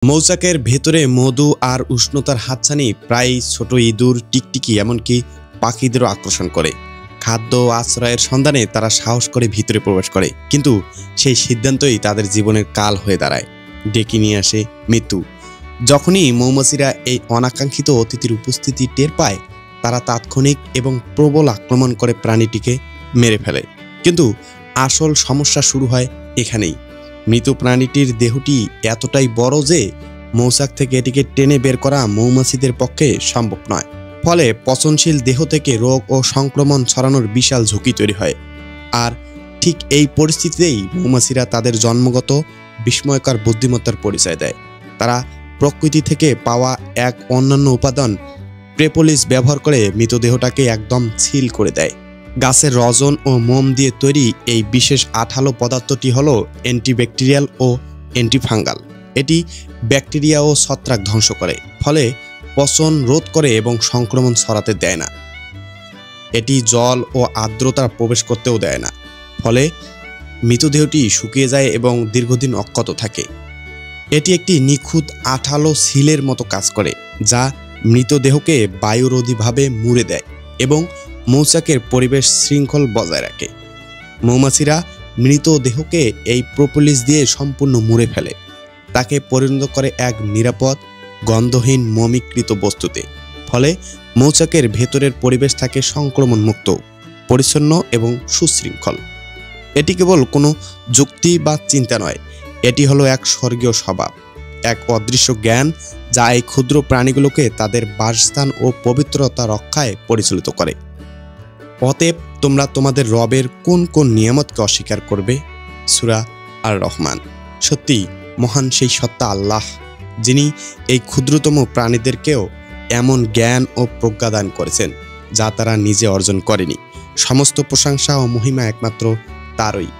মৌচাকের ভেতরে মধু আর উষ্ণতার হাতছানি প্রায় ছোট ইঁদুর, টিকটিকি এমনকি পাখিদেরও আকর্ষণ করে। খাদ্য ও আশ্রয়ের সন্ধানে তারা সাহস করে ভিতরে প্রবেশ করে, কিন্তু সেই সিদ্ধান্তই তাদের জীবনের কাল হয়ে দাঁড়ায়, ডেকে নিয়ে আসে মৃত্যু। যখনই মৌমাছিরা এই অনাকাঙ্ক্ষিত অতিথির উপস্থিতি টের পায়, তারা তাৎক্ষণিক এবং প্রবল আক্রমণ করে প্রাণীটিকে মেরে ফেলে। কিন্তু আসল সমস্যা শুরু হয় এখানেই। মৃত প্রাণীটির দেহটি এতটাই বড় যে মৌচাক থেকে এটিকে টেনে বের করা মৌমাছিদের পক্ষে সম্ভব নয়। ফলে পচনশীল দেহ থেকে রোগ ও সংক্রমণ ছড়ানোর বিশাল ঝুঁকি তৈরি হয়। আর ঠিক এই পরিস্থিতিতেই মৌমাছিরা তাদের জন্মগত বিস্ময়কর বুদ্ধিমত্তার পরিচয় দেয়। তারা প্রকৃতি থেকে পাওয়া এক অন্যান্য উপাদান প্রেপোলিস ব্যবহার করে মৃতদেহটাকে একদম ছিল করে দেয়। গাছের রজন ও মোম দিয়ে তৈরি এই বিশেষ আঠালো পদার্থটি হলো অ্যান্টিব্যাকটেরিয়াল ও অ্যান্টিফাঙ্গাল। এটি ব্যাকটেরিয়া ও ছত্রাক ধ্বংস করে, ফলে পচন রোধ করে এবং সংক্রমণ ছড়াতে দেয় না। এটি জল ও আর্দ্রতা প্রবেশ করতেও দেয় না, ফলে মৃতদেহটি শুকিয়ে যায় এবং দীর্ঘদিন অক্ষত থাকে। এটি একটি নিখুঁত আঠালো সিলের মতো কাজ করে, যা মৃতদেহকে বায়ুরোধীভাবে মুড়ে দেয় এবং মৌচাকের পরিবেশ শৃঙ্খল বজায় রাখে। মৌমাছিরা মৃতদেহকে এই প্রোপোলিস দিয়ে সম্পূর্ণ মুড়ে ফেলে, তাকে পরিণত করে এক নিরাপদ গন্ধহীন মমিকৃত বস্তুতে। ফলে মৌচাকের ভেতরের পরিবেশ থাকে সংক্রমণ মুক্ত, পরিচ্ছন্ন এবং সুশৃঙ্খল। এটি কেবল কোনো যুক্তি বা চিন্তা নয়, এটি হলো এক স্বর্গীয় স্বভাব, এক অদৃশ্য জ্ঞান যা এই ক্ষুদ্র প্রাণীগুলোকে তাদের বাসস্থান ও পবিত্রতা রক্ষায় পরিচালিত করে। অতএব তোমরা তোমাদের রবের কোন কোন নিয়ামতকে অস্বীকার করবে? সূরা আর রহমান। সত্যি মহান সেই সত্তা আল্লাহ, যিনি এই ক্ষুদ্রতম প্রাণীদেরকেও এমন জ্ঞান ও প্রজ্ঞা দান করেছেন যা তারা নিজে অর্জন করেনি। সমস্ত প্রশংসা ও মহিমা একমাত্র তারই।